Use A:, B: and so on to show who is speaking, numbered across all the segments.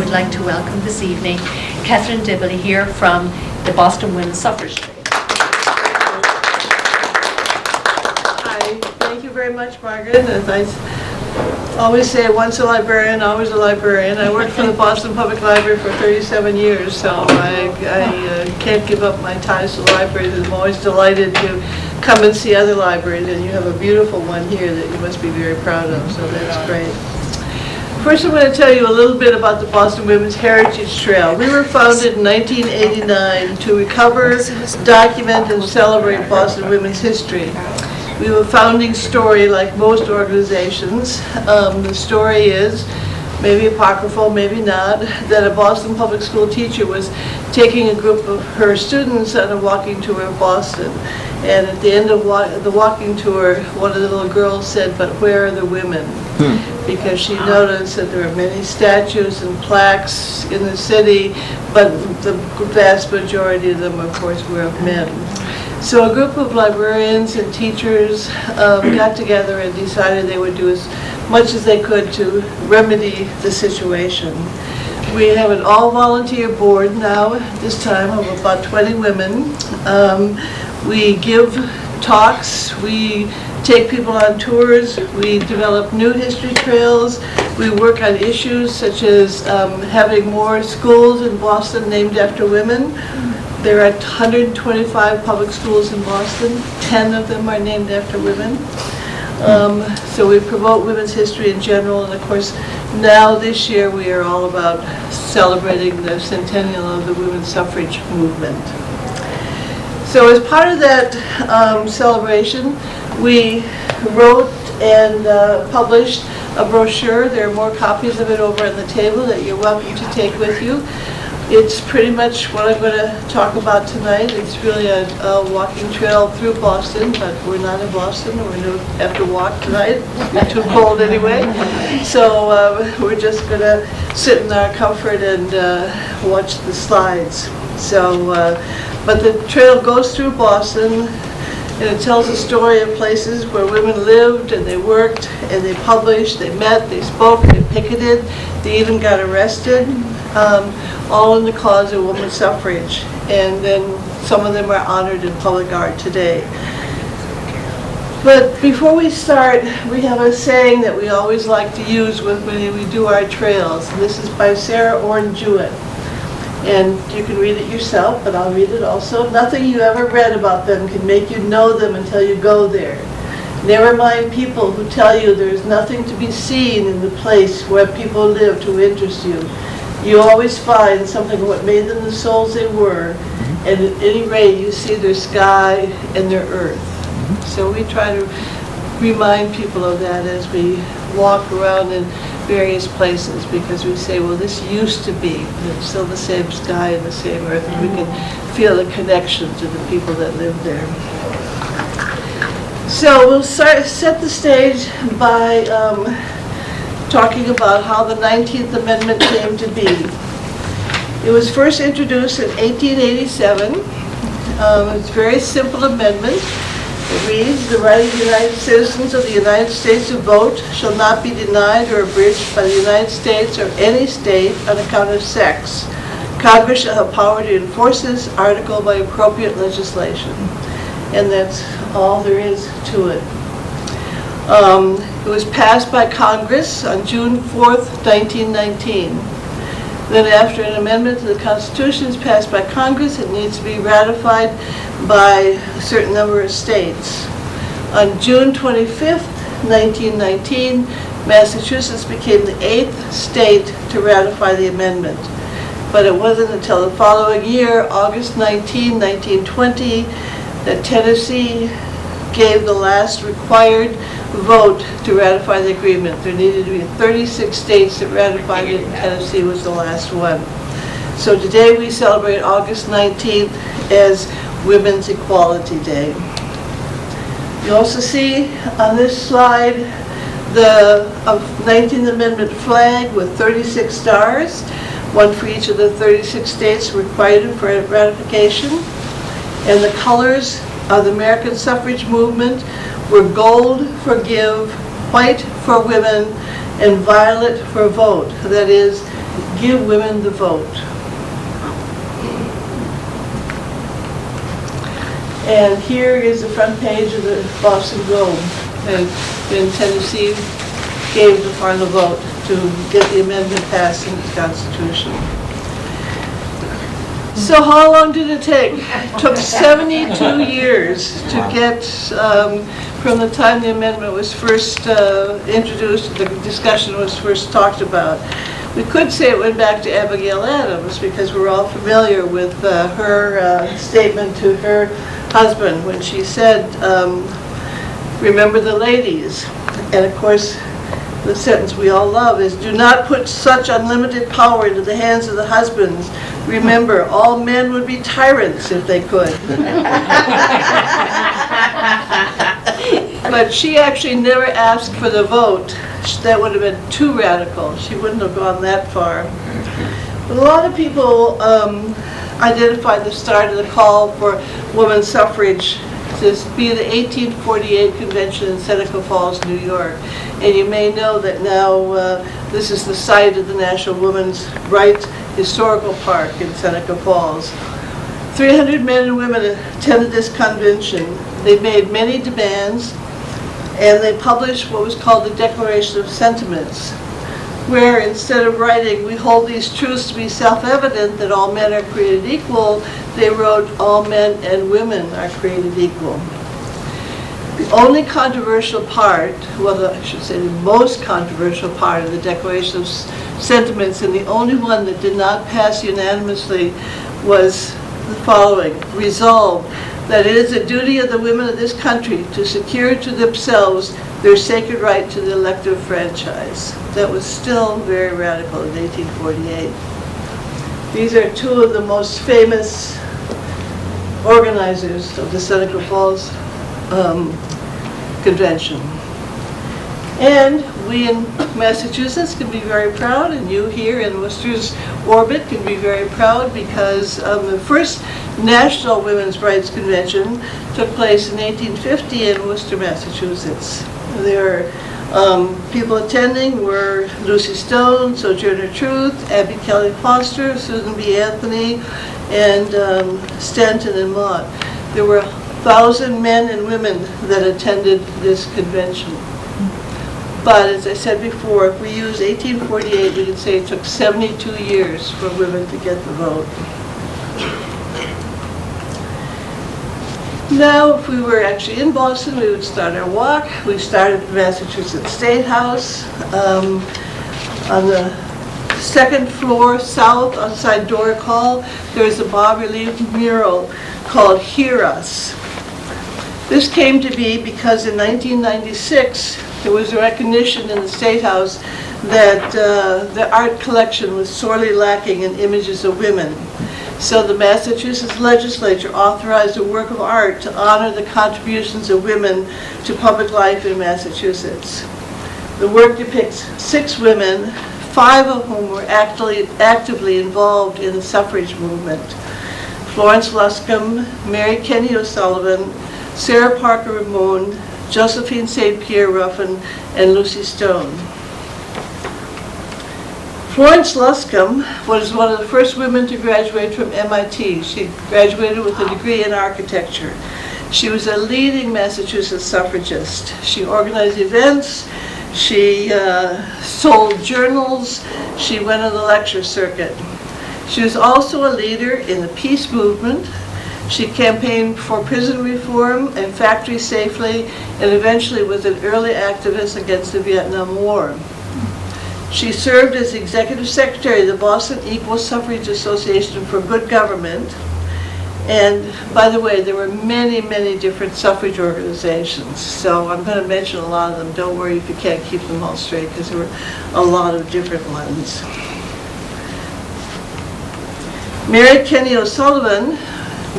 A: I'd like to welcome this evening Catherine Dibley here from the Boston Women's Suffrage.
B: Hi, thank you very much, Margaret. As I always say, once a librarian, always a librarian. I worked for the Boston Public Library for 37 years, so I can't give up my ties to libraries. I'm always delighted to come and see other libraries, and you have a beautiful one here that you must be very proud of, so that's great. First, I'm going to tell you a little bit about the Boston Women's Heritage Trail. We were founded in 1989 to recover, document, and celebrate Boston women's history. We have a founding story like most organizations. The story is, maybe apocryphal, maybe not, that a Boston public school teacher was taking a group of her students on a walking tour of Boston. And at the end of the walking tour, one of the little girls said, "But where are the women?" Because she noticed that there are many statues and plaques in the city, but the vast majority of them, of course, were of men. So a group of librarians and teachers got together and decided they would do as much as they could to remedy the situation. We have an all-volunteer board now, this time, of about 20 women. We give talks, we take people on tours, we develop new history trails, we work on issues such as having more schools in Boston named after women. There are 125 public schools in Boston, 10 of them are named after women. So we promote women's history in general, and of course now this year we are all about celebrating the centennial of the women's suffrage movement. So as part of that celebration, we wrote and published a brochure. There are more copies of it over on the table that you're welcome to take with you. It's pretty much what I'm going to talk about tonight. It's really a walking trail through Boston, but we're not in Boston. We don't have to walk tonight. It's too cold anyway. So we're just going to sit in our comfort and watch the slides. So, but the trail goes through Boston, and it tells the story of places where women lived and they worked and they published, they met, they spoke, they picketed, they even got arrested, all in the cause of women's suffrage. And then some of them are honored in public art today. But before we start, we have a saying that we always like to use when we do our trails. And this is by Sarah Orne Jewett. And you can read it yourself, but I'll read it also. "Nothing you ever read about them can make you know them until you go there. Never mind people who tell you there is nothing to be seen in the place where people live to interest you. You always find something of what made them the souls they were, and at any rate you see their sky and their earth." So we try to remind people of that as we walk around in various places, because we say, well, this used to be, and it's still the same sky and the same earth, and we can feel the connection to the people that live there. So we'll set the stage by talking about how the 19th Amendment came to be. It was first introduced in 1887. It's a very simple amendment. It reads, "The right of United citizens of the United States to vote shall not be denied or abridged by the United States or any state on account of sex. Congress shall have power to enforce this article by appropriate legislation." And that's all there is to it. It was passed by Congress on June 4th, 1919. Then after an amendment to the Constitution is passed by Congress, it needs to be ratified by a certain number of states. On June 25th, 1919, Massachusetts became the 8th state to ratify the amendment. But it wasn't until the following year, August 19, 1920, that Tennessee gave the last required vote to ratify the agreement. There needed to be 36 states that ratified it, and Tennessee was the last one. So today we celebrate August 19th as Women's Equality Day. You also see on this slide the 19th Amendment flag with 36 stars, one for each of the 36 states required for ratification. And the colors of the American suffrage movement were gold for give, white for women, and violet for vote. That is, give women the vote. And here is the front page of the Boston Globe. And in Tennessee, gave the final vote to get the amendment passed in the Constitution. So how long did it take? It took 72 years to get, from the time the amendment was first introduced, the discussion was first talked about. We could say it went back to Abigail Adams because we're all familiar with her statement to her husband when she said, remember the ladies. And of course, the sentence we all love is, do not put such unlimited power into the hands of the husbands. Remember, all men would be tyrants if they could. But she actually never asked for the vote. That would have been too radical. She wouldn't have gone that far. But a lot of people identified the start of the call for women's suffrage to be the 1848 convention in Seneca Falls, New York. And you may know that now this is the site of the National Women's Rights Historical Park in Seneca Falls. 300 men and women attended this convention. They made many demands, and they published what was called the Declaration of Sentiments, where instead of writing, we hold these truths to be self-evident that all men are created equal, they wrote, all men and women are created equal. The only controversial part, well, I should say the most controversial part of the Declaration of Sentiments, and the only one that did not pass unanimously, was the following: resolve that it is the duty of the women of this country to secure to themselves their sacred right to the elective franchise. That was still very radical in 1848. These are two of the most famous organizers of the Seneca Falls Convention. And we in Massachusetts can be very proud, and you here in Worcester's orbit can be very proud, because the first National Women's Rights Convention took place in 1850 in Worcester, Massachusetts. There people attending were Lucy Stone, Sojourner Truth, Abby Kelly Foster, Susan B. Anthony, and Stanton and Mott. There were 1,000 men and women that attended this convention. But as I said before, if we use 1848, we can say it took 72 years for women to get the vote. Now, if we were actually in Boston, we would start our walk. We started at Massachusetts State House. On the second floor south, outside Doric Hall, there's a bas-relief mural called Hear Us. This came to be because in 1996, there was a recognition in the State House that the art collection was sorely lacking in images of women. So the Massachusetts legislature authorized a work of art to honor the contributions of women to public life in Massachusetts. The work depicts 6 women, 5 of whom were actively involved in the suffrage movement: Florence Luscombe, Mary Kenny O'Sullivan, Sarah Parker Ramon, Josephine St. Pierre Ruffin, and Lucy Stone. Florence Luscombe was one of the first women to graduate from MIT. She graduated with a degree in architecture. She was a leading Massachusetts suffragist. She organized events, she sold journals, she went on the lecture circuit. She was also a leader in the peace movement. She campaigned for prison reform and factory safely, and eventually was an early activist against the Vietnam War. She served as executive secretary of the Boston Equal Suffrage Association for Good Government. And by the way, there were many, many different suffrage organizations. So I'm going to mention a lot of them. Don't worry if you can't keep them all straight, because there were a lot of different ones. Mary Kenny O'Sullivan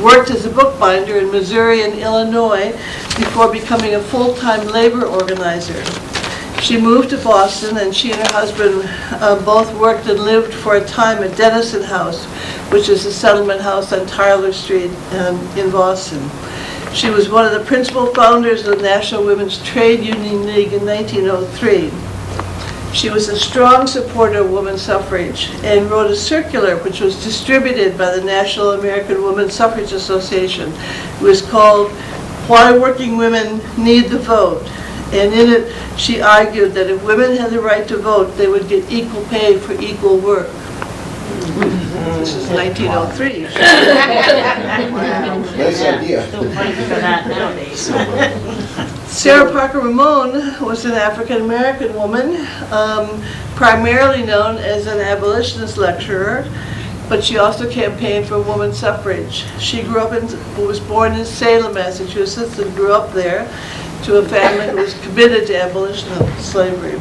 B: worked as a bookbinder in Missouri and Illinois before becoming a full-time labor organizer. She moved to Boston, and she and her husband both worked and lived for a time at Dennison House, which is a settlement house on Tyler Street in Boston. She was one of the principal founders of the National Women's Trade Union League in 1903. She was a strong supporter of women's suffrage and wrote a circular which was distributed by the National American Women's Suffrage Association. It was called Why Working Women Need the Vote. And in it, she argued that if women had the right to vote, they would get equal pay for equal work. This is 1903.
C: Nice idea.
D: Still fighting for that nowadays.
B: Sarah Parker Ramon was an African-American woman, primarily known as an abolitionist lecturer, but she also campaigned for women's suffrage. She was born in Salem, Massachusetts, and grew up there to a family who was committed to abolition of slavery.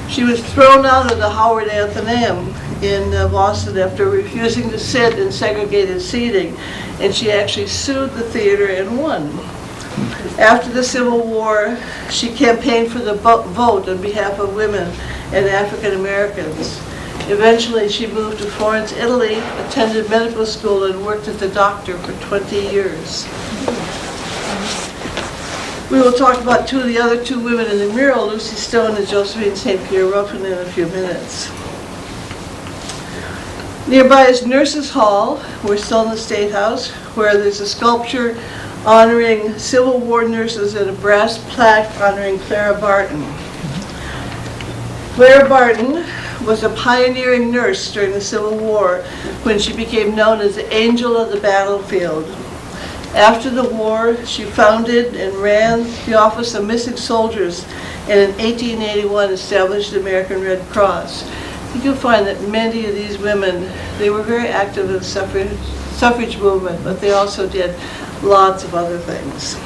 B: She was thrown out of the Howard Athenaeum in Boston after refusing to sit in segregated seating, and she actually sued the theater and won. After the Civil War, she campaigned for the vote on behalf of women and African Americans. Eventually, she moved to Florence, Italy, attended medical school, and worked as a doctor for 20 years. We will talk about the other two women in the mural, Lucy Stone and Josephine St. Pierre Ruffin, in a few minutes. Nearby is Nurses Hall. We're still in the State House, where there's a sculpture honoring Civil War nurses and a brass plaque honoring Clara Barton. Clara Barton was a pioneering nurse during the Civil War when she became known as the Angel of the Battlefield. After the war, she founded and ran the Office of Missing Soldiers, and in 1881 established the American Red Cross. You'll find that many of these women, they were very active in the suffrage movement, but they also did lots of other things.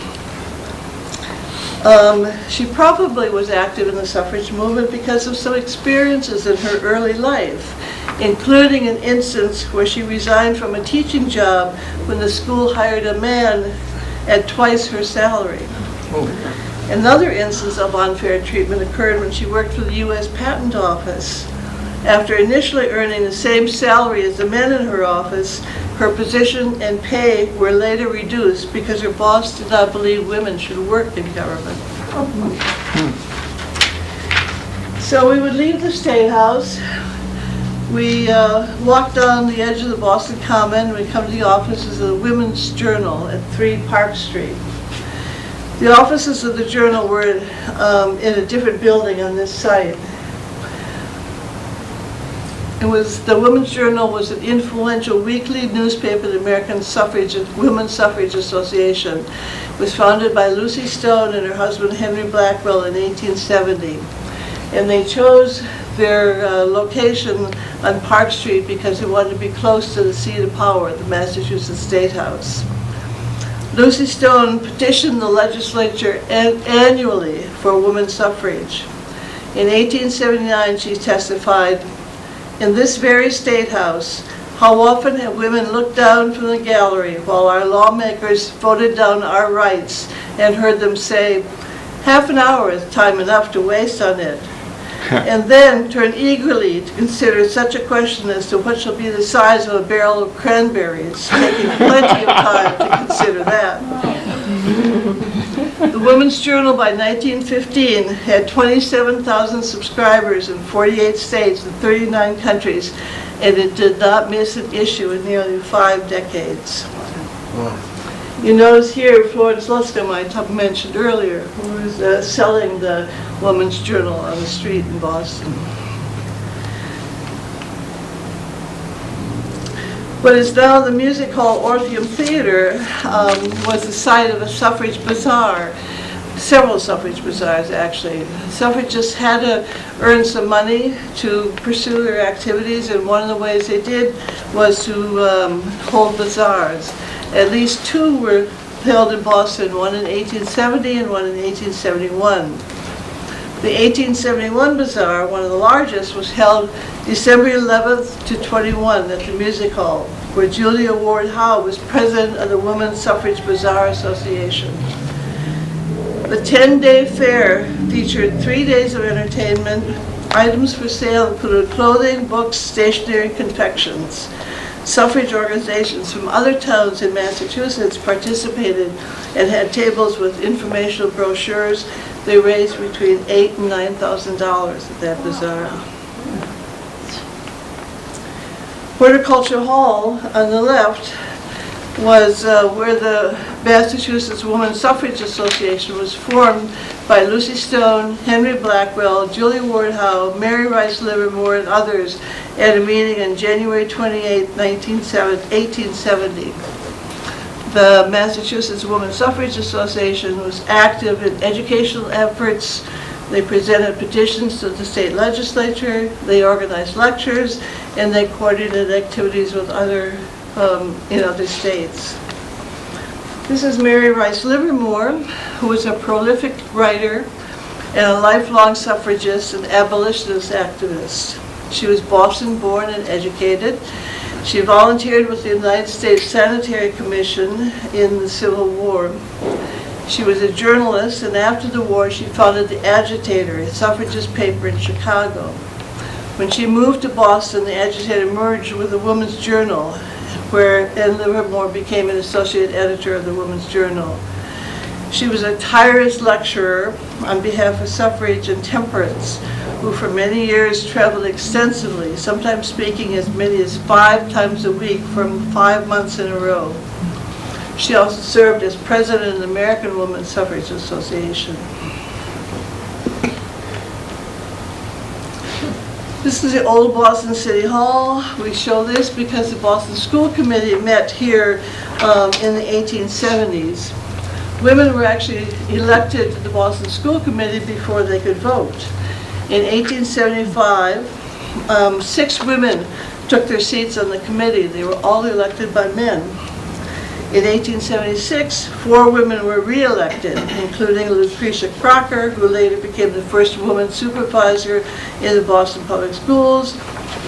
B: She probably was active in the suffrage movement because of some experiences in her early life, including an instance where she resigned from a teaching job when the school hired a man at twice her salary. Another instance of unfair treatment occurred when she worked for the U.S. Patent Office. After initially earning the same salary as the men in her office, her position and pay were later reduced because her boss did not believe women should work in government. So we would leave the State House. We walk down the edge of the Boston Common. We come to the offices of the Women's Journal at 3 Park Street. The offices of the Journal were in a different building on this site. The Women's Journal was an influential weekly newspaper of the American Women's Suffrage Association. It was founded by Lucy Stone and her husband Henry Blackwell in 1870. And they chose their location on Park Street because they wanted to be close to the seat of power, the Massachusetts State House. Lucy Stone petitioned the legislature annually for women's suffrage. In 1879, she testified, "In this very State House, how often have women looked down from the gallery while our lawmakers voted down our rights and heard them say, 'Half an hour is time enough to waste on it,' and then turn eagerly to consider such a question as to what shall be the size of a barrel of cranberries, taking plenty of time to consider that." The Women's Journal by 1915 had 27,000 subscribers in 48 states and 39 countries, and it did not miss an issue in nearly 5 decades. You notice here Florence Luscombe, I mentioned earlier, who was selling the Women's Journal on the street in Boston. What is now the Music Hall Orpheum Theater was the site of a suffrage bazaar. Several suffrage bazaars, actually. Suffragists had to earn some money to pursue their activities, and one of the ways they did was to hold bazaars. At least 2 were held in Boston, one in 1870 and one in 1871. The 1871 bazaar, one of the largest, was held December 11th to 21 at the Music Hall, where Julia Ward Howe was president of the Women's Suffrage Bazaar Association. The 10-day fair featured 3 days of entertainment. Items for sale included clothing, books, stationery, and confections. Suffrage organizations from other towns in Massachusetts participated and had tables with informational brochures. They raised between $8,000 and $9,000 at that bazaar. Horticulture Hall on the left was where the Massachusetts Women's Suffrage Association was formed by Lucy Stone, Henry Blackwell, Julie Ward Howe, Mary Rice Livermore, and others at a meeting on January 28, 1870. The Massachusetts Women's Suffrage Association was active in educational efforts. They presented petitions to the state legislature, they organized lectures, and they coordinated activities with other in other states. This is Mary Rice Livermore, who was a prolific writer and a lifelong suffragist and abolitionist activist. She was Boston born and educated. She volunteered with the United States Sanitary Commission in the Civil War. She was a journalist, and after the war she founded the Agitator, a suffragist paper in Chicago. When she moved to Boston, the Agitator merged with the Woman's Journal, and Livermore became an associate editor of the Woman's Journal. She was a tireless lecturer on behalf of suffrage and temperance, who for many years traveled extensively, sometimes speaking as many as 5 times a week for 5 months in a row. She also served as president of the American Women's Suffrage Association. This is the old Boston City Hall. We show this because the Boston School Committee met here in the 1870s. Women were actually elected to the Boston School Committee before they could vote. In 1875, 6 women took their seats on the committee. They were all elected by men. In 1876, 4 women were re-elected, including Lucretia Crocker, who later became the first woman supervisor in the Boston Public Schools,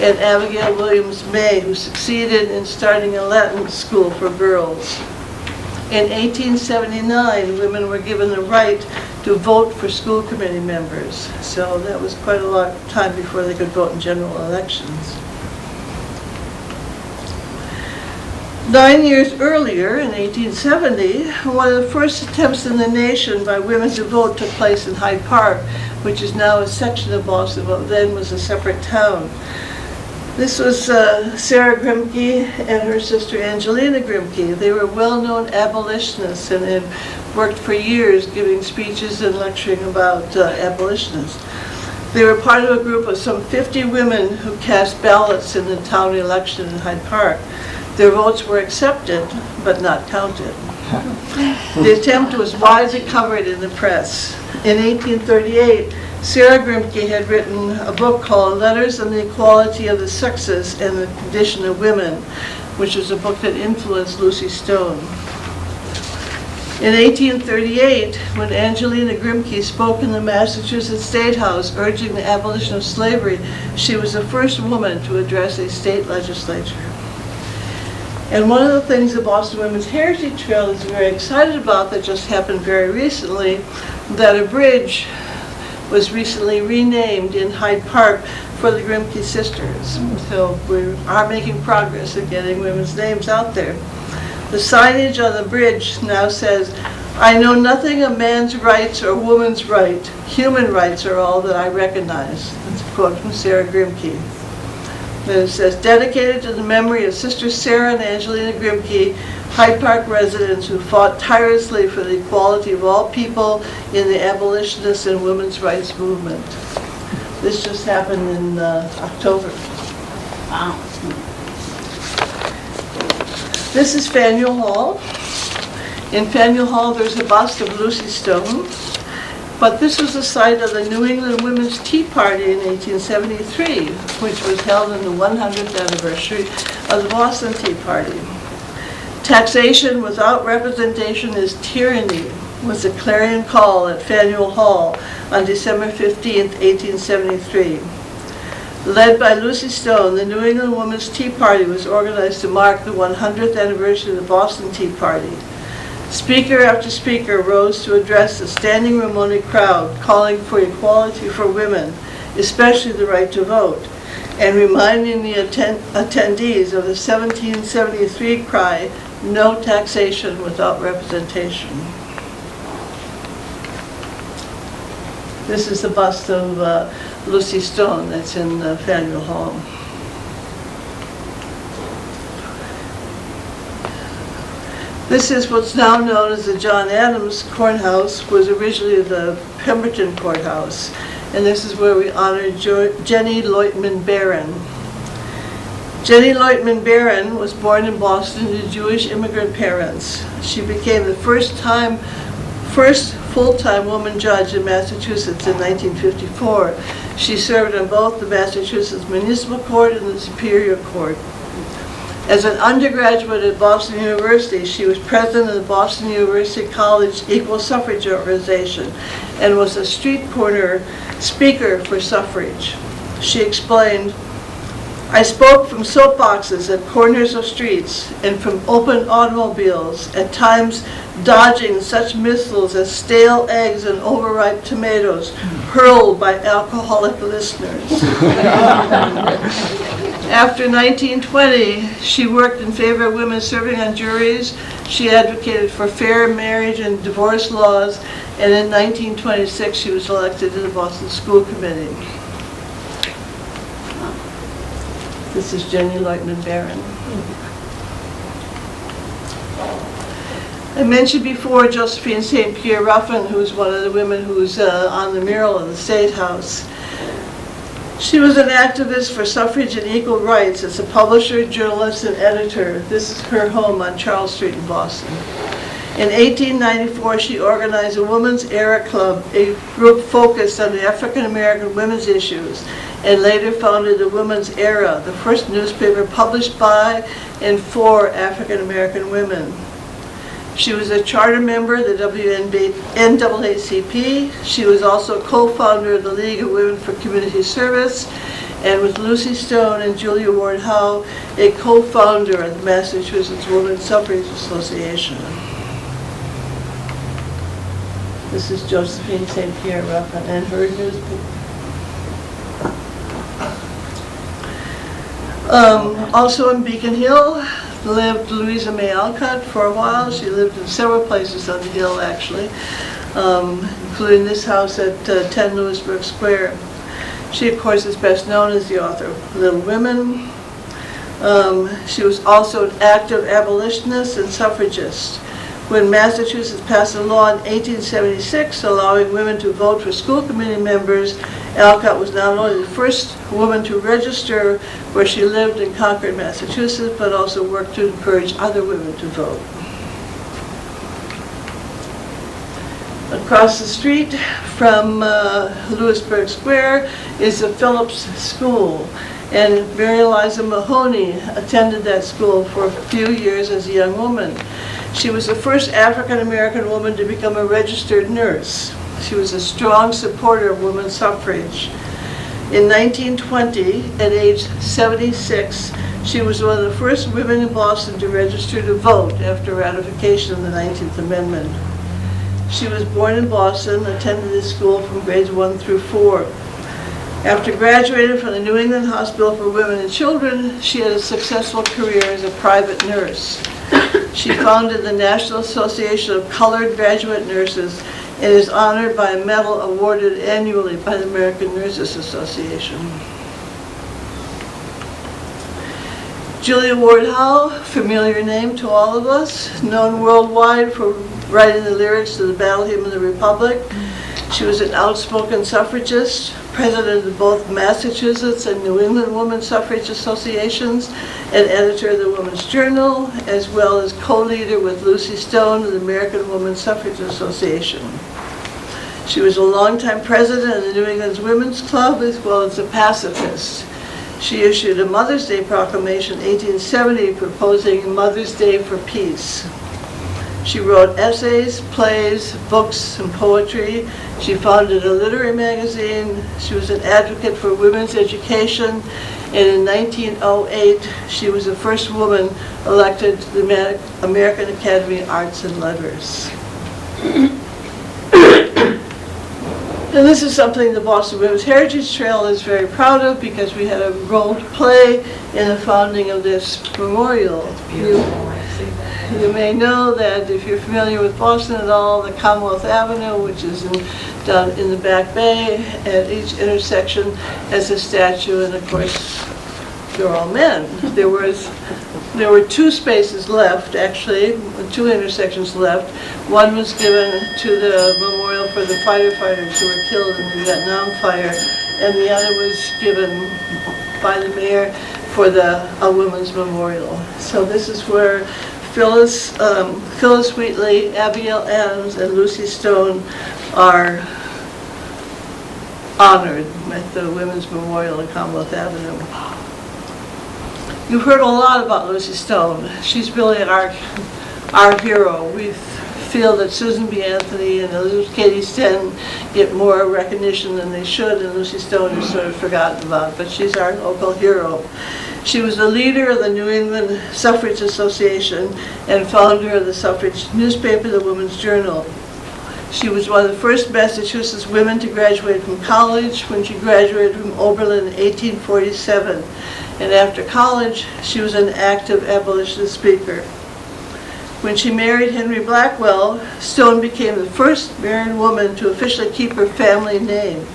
B: and Abigail Williams May, who succeeded in starting a Latin school for girls. In 1879, women were given the right to vote for school committee members, so that was quite a long time before they could vote in general elections. 9 years earlier, in 1870, one of the first attempts in the nation by women to vote took place in Hyde Park, which is now a section of Boston, but then was a separate town. This was Sarah Grimke and her sister Angelina Grimke. They were well-known abolitionists and had worked for years giving speeches and lecturing about abolitionists. They were part of a group of some 50 women who cast ballots in the town election in Hyde Park. Their votes were accepted, but not counted. The attempt was widely covered in the press. In 1838, Sarah Grimke had written a book called Letters on the Equality of the Sexes and the Condition of Women, which was a book that influenced Lucy Stone. In 1838, when Angelina Grimke spoke in the Massachusetts State House urging the abolition of slavery, she was the first woman to address a state legislature. And one of the things the Boston Women's Heritage Trail is very excited about that just happened very recently, that a bridge was recently renamed in Hyde Park for the Grimke sisters. So we are making progress in getting women's names out there. The signage on the bridge now says, "I know nothing of man's rights or woman's right. Human rights are all that I recognize." That's a quote from Sarah Grimke. And it says, "Dedicated to the memory of Sisters Sarah and Angelina Grimke, Hyde Park residents who fought tirelessly for the equality of all people in the abolitionist and women's rights movement." This just happened in October.
D: Wow.
B: This is Faneuil Hall. In Faneuil Hall there's a bust of Lucy Stone, but this was the site of the New England Women's Tea Party in 1873, which was held on the 100th anniversary of the Boston Tea Party. "Taxation without representation is tyranny," was the clarion call at Faneuil Hall on December 15, 1873. Led by Lucy Stone, the New England Women's Tea Party was organized to mark the 100th anniversary of the Boston Tea Party. Speaker after speaker rose to address the standing room only crowd, calling for equality for women, especially the right to vote, and reminding the attendees of the 1773 cry, "No taxation without representation." This is the bust of Lucy Stone that's in Faneuil Hall. This is what's now known as the John Adams Courthouse, was originally the Pemberton Courthouse. And this is where we honor Jenny Loitman Barron. Jenny Loitman Barron was born in Boston to Jewish immigrant parents. She became the first full-time woman judge in Massachusetts in 1954. She served on both the Massachusetts Municipal Court and the Superior Court. As an undergraduate at Boston University, she was president of the Boston University College Equal Suffrage Organization and was a street corner speaker for suffrage. She explained, "I spoke from soapboxes at corners of streets and from open automobiles, at times dodging such missiles as stale eggs and overripe tomatoes hurled by alcoholic listeners." After 1920, she worked in favor of women serving on juries. She advocated for fair marriage and divorce laws, and in 1926 she was elected to the Boston School Committee. This is Jenny Loitman Barron. I mentioned before Josephine St. Pierre Ruffin, who's one of the women who's on the mural of the State House. She was an activist for suffrage and equal rights as a publisher, journalist, and editor. This is her home on Charles Street in Boston. In 1894, she organized a Women's Era Club, a group focused on the African American women's issues, and later founded the Women's Era, the first newspaper published by and for African American women. She was a charter member of the NAACP. She was also co-founder of the League of Women for Community Service, and with Lucy Stone and Julia Ward Howe, a co-founder of the Massachusetts Women's Suffrage Association. This is Josephine St. Pierre Ruffin and her newspaper. Also in Beacon Hill lived Louisa May Alcott for a while. She lived in several places on the Hill, actually, including this house at 10 Lewisburg Square. She, of course, is best known as the author of Little Women. She was also an active abolitionist and suffragist. When Massachusetts passed a law in 1876 allowing women to vote for school committee members, Alcott was not only the first woman to register where she lived in Concord, Massachusetts, but also worked to encourage other women to vote. Across the street from Lewisburg Square is the Phillips School, and Mary Eliza Mahoney attended that school for a few years as a young woman. She was the first African-American woman to become a registered nurse. She was a strong supporter of women's suffrage. In 1920, at age 76, she was one of the first women in Boston to register to vote after ratification of the 19th Amendment. She was born in Boston, attended this school from grades 1 through 4. After graduating from the New England Hospital for Women and Children, she had a successful career as a private nurse. She founded the National Association of Colored Graduate Nurses and is honored by a medal awarded annually by the American Nurses Association. Julia Ward Howe, familiar name to all of us, known worldwide for writing the lyrics to the Battle Hymn of the Republic. She was an outspoken suffragist, president of both Massachusetts and New England Women's Suffrage Associations, and editor of the Women's Journal, as well as co-leader with Lucy Stone of the American Women's Suffrage Association. She was a longtime president of the New England Women's Club, as well as a pacifist. She issued a Mother's Day proclamation in 1870 proposing Mother's Day for peace. She wrote essays, plays, books, and poetry. She founded a literary magazine. She was an advocate for women's education. And in 1908, she was the first woman elected to the American Academy of Arts and Letters. And this is something the Boston Women's Heritage Trail is very proud of because we had a role to play in the founding of this memorial. You may know that if you're familiar with Boston at all, the Commonwealth Avenue, which is down in the Back Bay, at each intersection has a statue, and of course, they're all men. There were 2 spaces left, actually, 2 intersections left. One was given to the memorial for the firefighters who were killed in the Vietnam fire, and the other was given by the mayor for a women's memorial. So this is where Phyllis Wheatley, Abigail Adams, and Lucy Stone are honored at the Women's Memorial at Commonwealth Avenue. You've heard a lot about Lucy Stone. She's really our hero. We feel that Susan B. Anthony and Elizabeth Cady Stanton get more recognition than they should, and Lucy Stone is sort of forgotten about, but she's our local hero. She was the leader of the New England Suffrage Association and founder of the suffrage newspaper, the Women's Journal. She was one of the first Massachusetts women to graduate from college when she graduated from Oberlin in 1847. And after college, she was an active abolitionist speaker. When she married Henry Blackwell, Stone became the first married woman to officially keep her family name,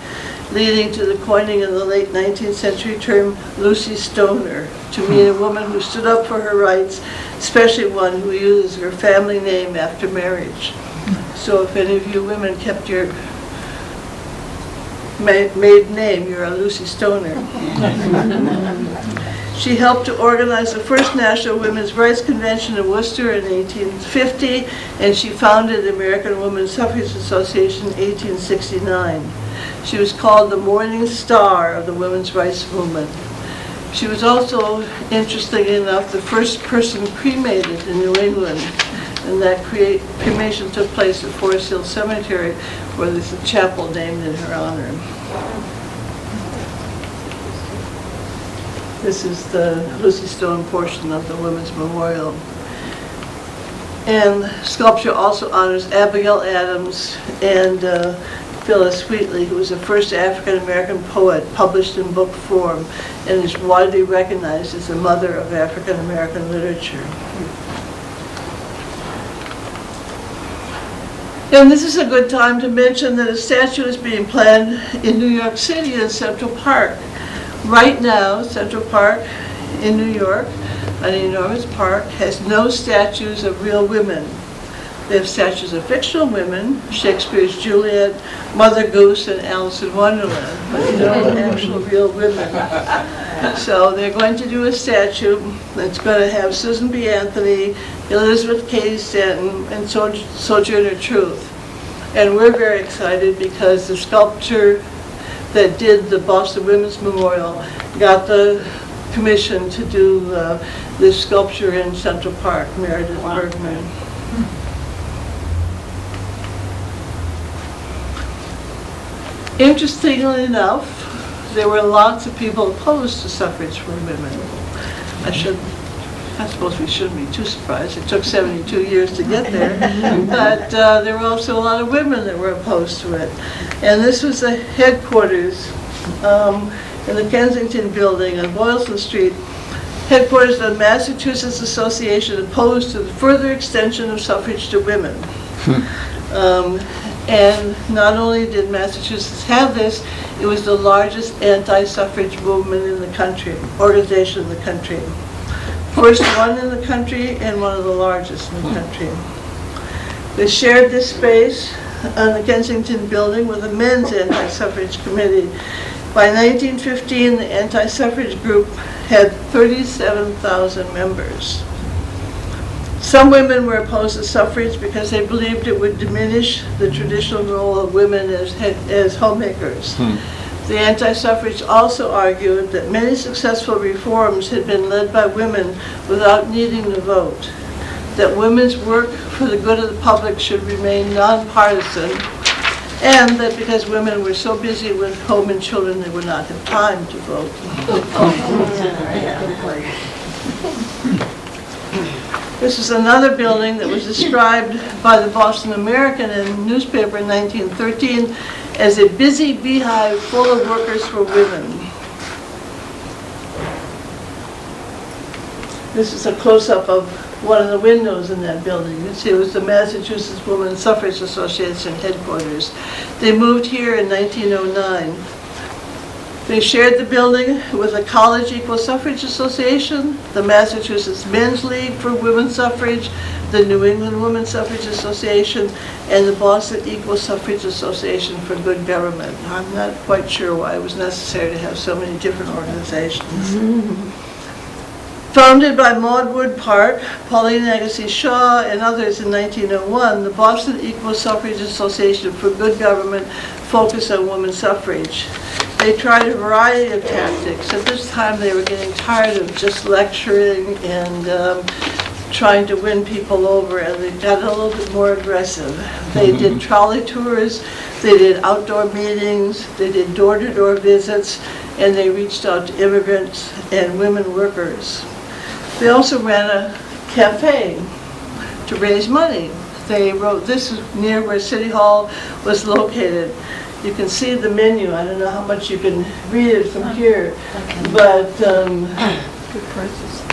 B: leading to the coining of the late 19th century term Lucy Stoner, to mean a woman who stood up for her rights, especially one who uses her family name after marriage. So if any of you women kept your maiden name, you're a Lucy Stoner. She helped to organize the first National Women's Rights Convention in Worcester in 1850, and she founded the American Women's Suffrage Association in 1869. She was called the Morning Star of the women's rights movement. She was also, interestingly enough, the first person cremated in New England, and that cremation took place at Forest Hill Cemetery, where there's a chapel named in her honor. This is the Lucy Stone portion of the Women's Memorial. And sculpture also honors Abigail Adams and Phyllis Wheatley, who was the first African-American poet published in book form and is widely recognized as the mother of African-American literature. And this is a good time to mention that a statue is being planned in New York City in Central Park. Right now, Central Park in New York, an enormous park, has no statues of real women. They have statues of fictional women, Shakespeare's Juliet, Mother Goose, and Alice in Wonderland, but no actual real women. So they're going to do a statue that's going to have Susan B. Anthony, Elizabeth Cady Stanton, and Sojourner Truth. And we're very excited because the sculptor that did the Boston Women's Memorial got the commission to do this sculpture in Central Park, Meredith Bergman. Interestingly enough, there were lots of people opposed to suffrage for women. I suppose we shouldn't be too surprised. It took 72 years to get there, but there were also a lot of women that were opposed to it. And this was the headquarters in the Kensington building on Boylston Street, headquarters of the Massachusetts Association opposed to the further extension of suffrage to women. And not only did Massachusetts have this, it was the largest anti-suffrage movement in the country, organization in the country. First one in the country and one of the largest in the country. They shared this space on the Kensington building with a men's anti-suffrage committee. By 1915, the anti-suffrage group had 37,000 members. Some women were opposed to suffrage because they believed it would diminish the traditional role of women as homemakers. The anti-suffrage also argued that many successful reforms had been led by women without needing to vote, that women's work for the good of the public should remain nonpartisan, and that because women were so busy with home and children, they would not have time to vote. This is another building that was described by the Boston American in a newspaper in 1913 as a busy beehive full of workers for women. This is a close-up of one of the windows in that building. You see, it was the Massachusetts Women's Suffrage Association headquarters. They moved here in 1909. They shared the building with the College Equal Suffrage Association, the Massachusetts Men's League for Women's Suffrage, the New England Women's Suffrage Association, and the Boston Equal Suffrage Association for Good Government. I'm not quite sure why it was necessary to have so many different organizations. Founded by Maud Wood Park, Pauline Agassiz Shaw, and others in 1901, the Boston Equal Suffrage Association for Good Government focused on women's suffrage. They tried a variety of tactics. At this time, they were getting tired of just lecturing and trying to win people over, and they got a little bit more aggressive. They did trolley tours, they did outdoor meetings, they did door-to-door visits, and they reached out to immigrants and women workers. They also ran a cafe to raise money. They wrote, this is near where City Hall was located. You can see the menu. I don't know how much you can read it from here, but good prices.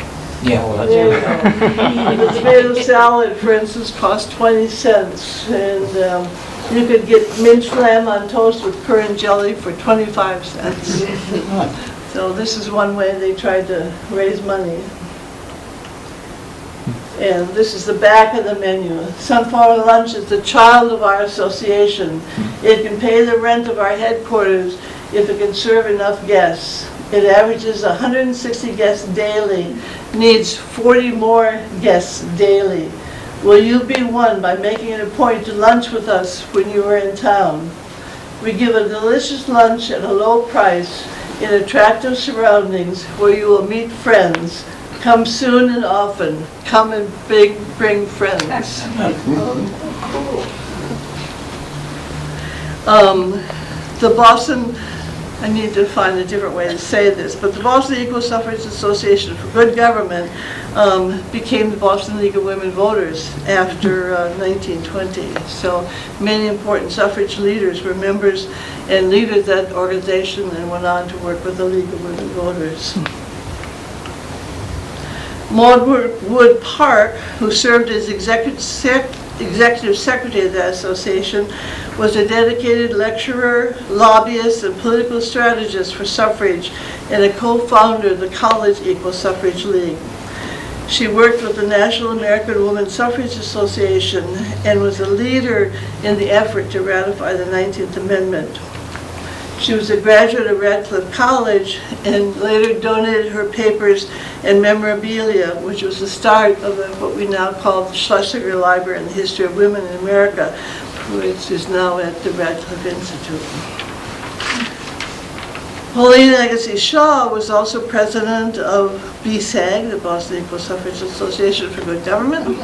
C: Yeah, well,
B: There you go. The tomato salad, for instance, cost 20 cents, and you could get minced lamb on toast with currant jelly for 25 cents. So this is one way they tried to raise money. And this is the back of the menu. Sunflower Lunch is the child of our association. It can pay the rent of our headquarters if it can serve enough guests. It averages 160 guests daily, needs 40 more guests daily. Will you be one by making it a point to lunch with us when you are in town? We give a delicious lunch at a low price in attractive surroundings where you will meet friends. Come soon and often. Come and bring friends. The Boston, I need to find a different way to say this, but the Boston Equal Suffrage Association for Good Government became the Boston League of Women Voters after 1920. So many important suffrage leaders were members and leaders of that organization and went on to work with the League of Women Voters. Maud Wood Park, who served as executive secretary of that association, was a dedicated lecturer, lobbyist, and political strategist for suffrage and a co-founder of the College Equal Suffrage League. She worked with the National American Women's Suffrage Association and was a leader in the effort to ratify the 19th Amendment. She was a graduate of Radcliffe College and later donated her papers and memorabilia, which was the start of what we now call the Schlesinger Library in the History of Women in America, which is now at the Radcliffe Institute. Pauline Agassiz Shaw was also president of BSAG, the Boston Equal Suffrage Association for Good Government.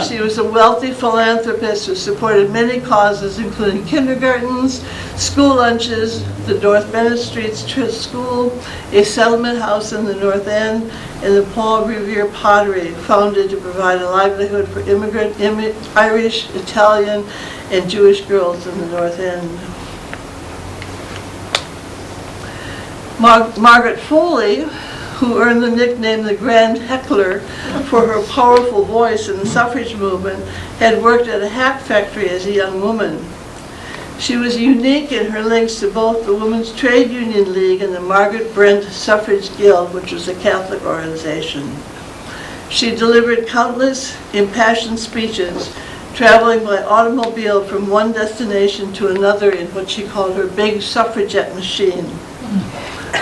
B: She was a wealthy philanthropist who supported many causes, including kindergartens, school lunches, the North Bennett Street School, a settlement house in the North End, and the Paul Revere Pottery, founded to provide a livelihood for immigrant Irish, Italian, and Jewish girls in the North End. Margaret Foley, who earned the nickname the Grand Heckler for her powerful voice in the suffrage movement, had worked at a hat factory as a young woman. She was unique in her links to both the Women's Trade Union League and the Margaret Brent Suffrage Guild, which was a Catholic organization. She delivered countless impassioned speeches, traveling by automobile from one destination to another in what she called her big suffragette machine.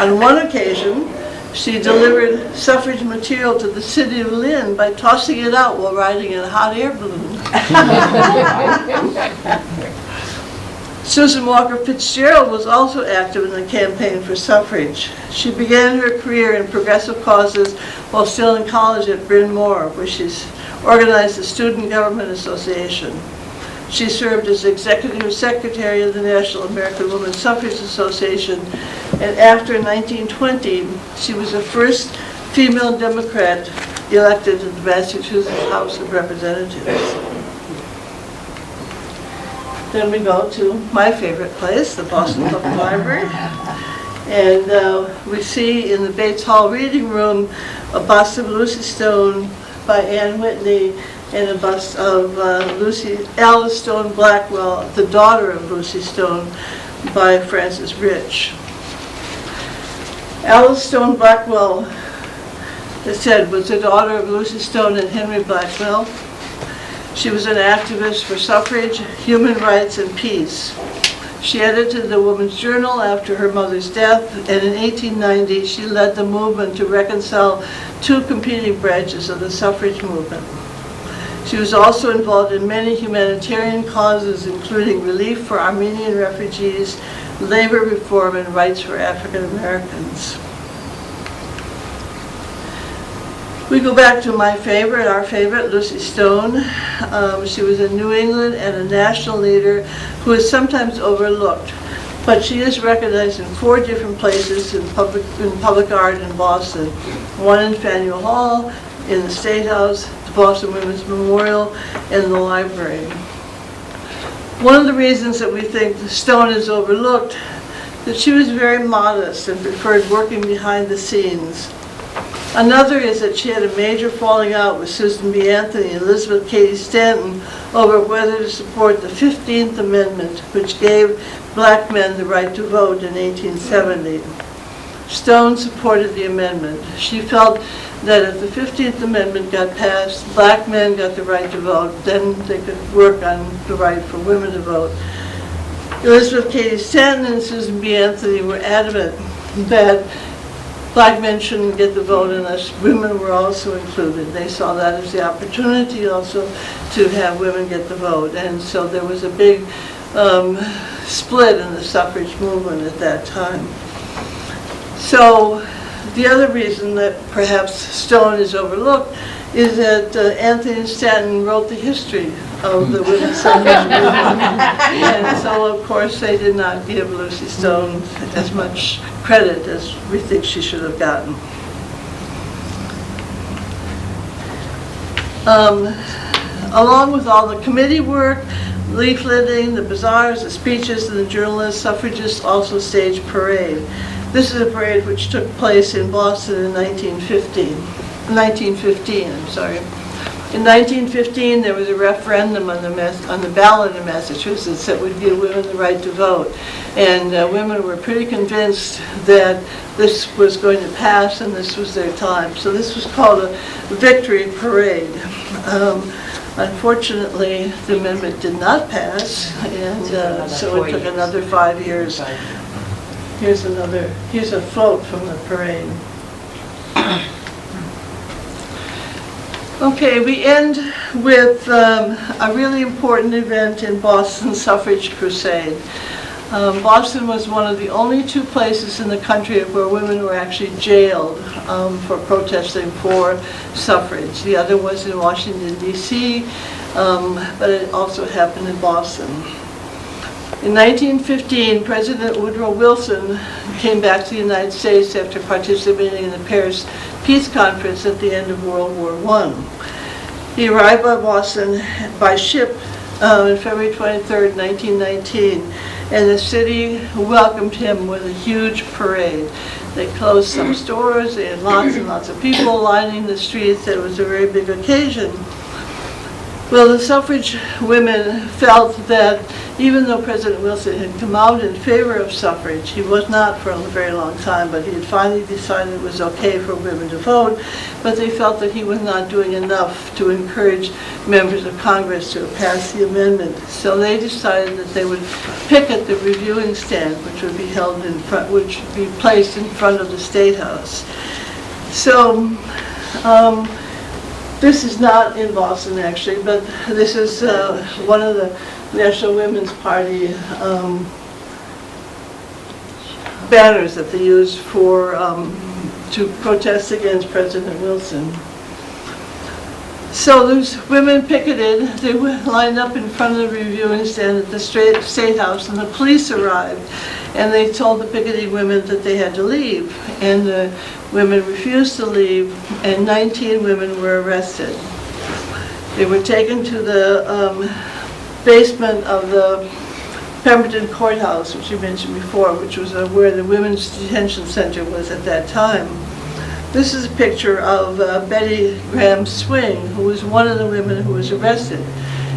B: On one occasion, she delivered suffrage material to the city of Lynn by tossing it out while riding in a hot air balloon. Susan Walker Fitzgerald was also active in the campaign for suffrage. She began her career in progressive causes while still in college at Bryn Mawr, where she organized the Student Government Association. She served as executive secretary of the National American Women's Suffrage Association, and after 1920, she was the first female Democrat elected to the Massachusetts House of Representatives. Then we go to my favorite place, the Boston Public Library. And we see in the Bates Hall Reading Room a bust of Lucy Stone by Anne Whitney and a bust of Alice Stone Blackwell, the daughter of Lucy Stone, by Frances Rich. Alice Stone Blackwell, it said, was the daughter of Lucy Stone and Henry Blackwell. She was an activist for suffrage, human rights, and peace. She edited the Woman's Journal after her mother's death, and in 1890 she led the movement to reconcile two competing branches of the suffrage movement. She was also involved in many humanitarian causes, including relief for Armenian refugees, labor reform, and rights for African Americans. We go back to my favorite, our favorite, Lucy Stone. She was a New England and a national leader who is sometimes overlooked, but she is recognized in 4 different places in public art in Boston. One in Faneuil Hall, in the State House, the Boston Women's Memorial, and the library. One of the reasons that we think Stone is overlooked is that she was very modest and preferred working behind the scenes. Another is that she had a major falling out with Susan B. Anthony and Elizabeth Cady Stanton over whether to support the 15th Amendment, which gave black men the right to vote in 1870. Stone supported the amendment. She felt that if the 15th Amendment got passed, black men got the right to vote, then they could work on the right for women to vote. Elizabeth Cady Stanton and Susan B. Anthony were adamant that black men shouldn't get the vote unless women were also included. They saw that as the opportunity also to have women get the vote. And so there was a big split in the suffrage movement at that time. So the other reason that perhaps Stone is overlooked is that Anthony Stanton wrote the history of the women's suffrage movement. And so, of course, they did not give Lucy Stone as much credit as we think she should have gotten. Along with all the committee work, leafleting, the bazaars, the speeches, and the journalists, suffragists also staged parade. This is a parade which took place in Boston in 1915. In 1915, there was a referendum on the ballot in Massachusetts that would give women the right to vote. And women were pretty convinced that this was going to pass and this was their time. So this was called a victory parade. Unfortunately, the amendment did not pass, and so it took another 5 years. Here's a float from the parade. Okay, we end with a really important event in Boston's suffrage crusade. Boston was one of the only 2 places in the country where women were actually jailed for protesting for suffrage. The other was in Washington, D.C., but it also happened in Boston. In 1915, President Woodrow Wilson came back to the United States after participating in the Paris Peace Conference at the end of World War I. He arrived by Boston by ship on February 23rd, 1919, and the city welcomed him with a huge parade. They closed some stores, they had lots and lots of people lining the streets. It was a very big occasion. Well, the suffrage women felt that even though President Wilson had come out in favor of suffrage, he was not for a very long time, but he had finally decided it was okay for women to vote, but they felt that he was not doing enough to encourage members of Congress to pass the amendment. So they decided that they would picket the reviewing stand, which would be held in front, which would be placed in front of the State House. So, this is not in Boston, actually, but this is one of the National Women's Party banners that they used for to protest against President Wilson. So those women picketed, they were lined up in front of the reviewing stand at the State House, and the police arrived, and they told the picketing women that they had to leave, and the women refused to leave, and 19 women were arrested. They were taken to the basement of the Pemberton Courthouse, which you mentioned before, which was where the Women's Detention Center was at that time. This is a picture of Betty Graham Swing, who was one of the women who was arrested.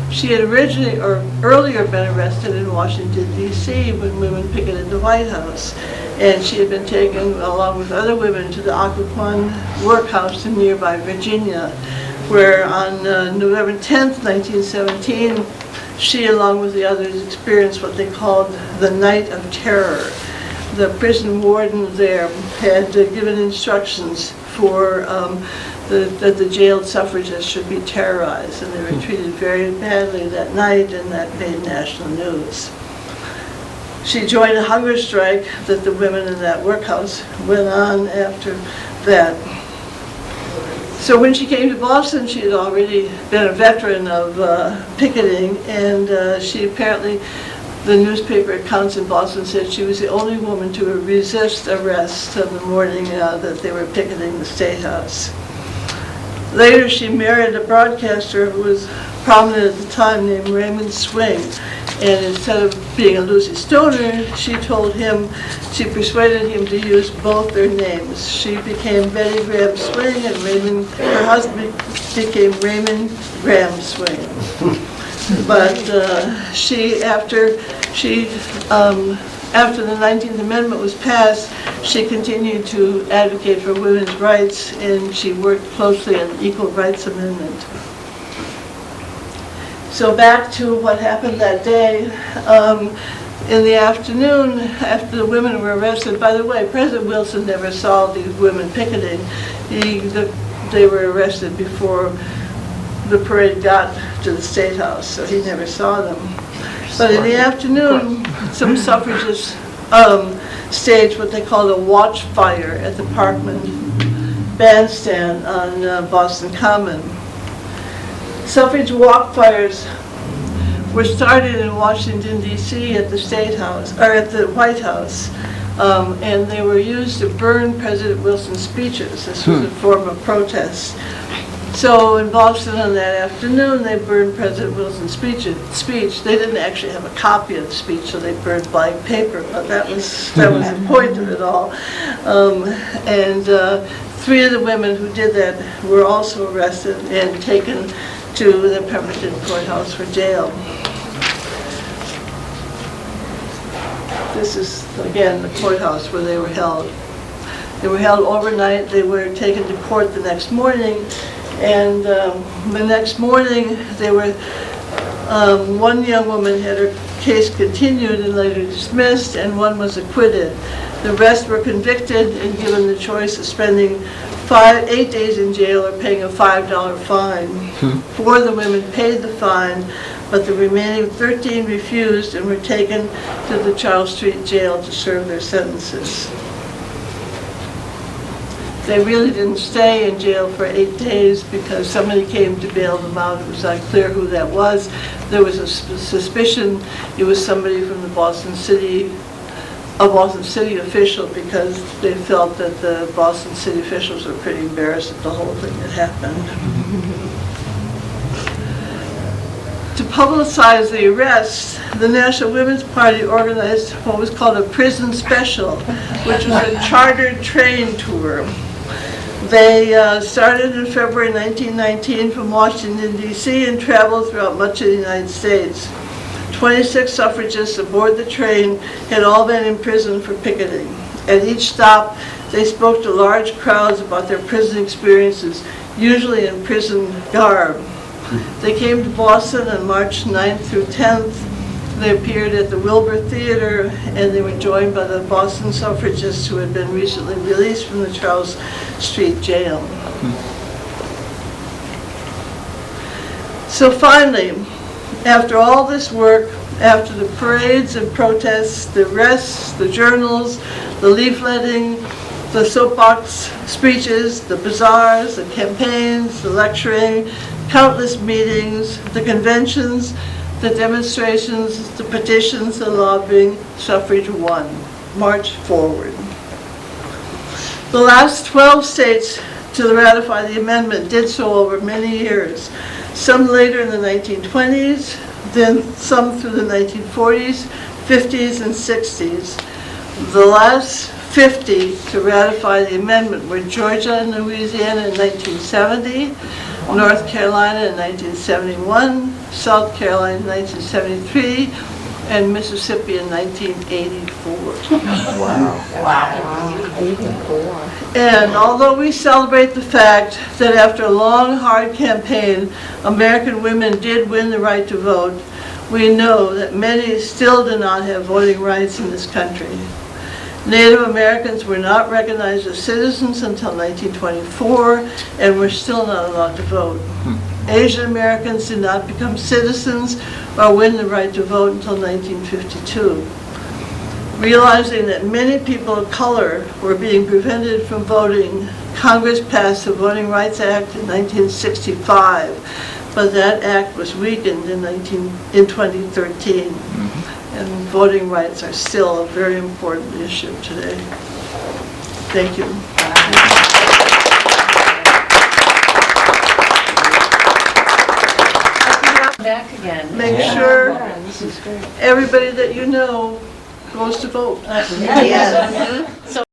B: She had originally, or earlier, been arrested in Washington, D.C. when women picketed the White House. And she had been taken, along with other women, to the Occoquan workhouse in nearby Virginia, where on November 10th, 1917, she, along with the others, experienced what they called the Night of Terror. The prison warden there had given instructions for that the jailed suffragists should be terrorized, and they were treated very badly that night, and that made national news. She joined a hunger strike that the women in that workhouse went on after that. So when she came to Boston, she had already been a veteran of picketing, and she apparently, the newspaper accounts in Boston said she was the only woman to resist arrest on the morning that they were picketing the State House. Later, she married a broadcaster who was prominent at the time named Raymond Swing, and instead of being a Lucy Stoner, she persuaded him to use both their names. She became Betty Graham Swing, and her husband became Raymond Graham Swing. But after the 19th Amendment was passed, she continued to advocate for women's rights, and she worked closely on the Equal Rights Amendment. So back to what happened that day. In the afternoon, after the women were arrested, by the way, President Wilson never saw these women picketing. They were arrested before the parade got to the State House, so he never saw them. But in the afternoon, some suffragists staged what they called a watch fire at the Parkman bandstand on Boston Common. Suffrage walk fires were started in Washington, D.C. at the State House, or at the White House, and they were used to burn President Wilson's speeches. This was a form of protest. So in Boston on that afternoon, they burned President Wilson's speech. They didn't actually have a copy of the speech, so they burned blank paper, but that was the point of it all. And 3 of the women who did that were also arrested and taken to the Pemberton Courthouse for jail. This is, again, the courthouse where they were held. They were held overnight. They were taken to court the next morning. And the next morning, one young woman had her case continued and later dismissed, and one was acquitted. The rest were convicted and given the choice of spending 8 days in jail or paying a $5 fine. 4 of the women paid the fine, but the remaining 13 refused and were taken to the Charles Street jail to serve their sentences. They really didn't stay in jail for 8 days because somebody came to bail them out. It was unclear who that was. There was a suspicion it was somebody from the Boston City official, because they felt that the Boston City officials were pretty embarrassed at the whole thing that happened. To publicize the arrest, the National Women's Party organized what was called a prison special, which was a chartered train tour. They started in February 1919 from Washington, D.C. and traveled throughout much of the United States. 26 suffragists aboard the train had all been imprisoned for picketing. At each stop, they spoke to large crowds about their prison experiences, usually in prison garb. They came to Boston on March 9th through 10th. They appeared at the Wilbur Theater, and they were joined by the Boston suffragists who had been recently released from the Charles Street jail. So finally, after all this work, after the parades and protests, the arrests, the journals, the leafletting, the soapbox speeches, the bazaars, the campaigns, the lecturing, countless meetings, the conventions, the demonstrations, the petitions, the lobbying, suffrage won. March forward. The last 12 states to ratify the amendment did so over many years. Some later in the 1920s, then some through the 1940s, 50s, and 60s. The last 50 to ratify the amendment were Georgia and Louisiana in 1970, North Carolina in 1971, South Carolina in 1973, and Mississippi in 1984. And although we celebrate the fact that after a long, hard campaign, American women did win the right to vote, we know that many still do not have voting rights in this country. Native Americans were not recognized as citizens until 1924 and were still not allowed to vote. Asian Americans did not become citizens or win the right to vote until 1952. Realizing that many people of color were being prevented from voting, Congress passed the Voting Rights Act in 1965, but that act was weakened in 2013. And voting rights are still a very important issue today. Thank you.
A: Back again.
B: Make sure everybody that you know goes to vote.
A: Yes.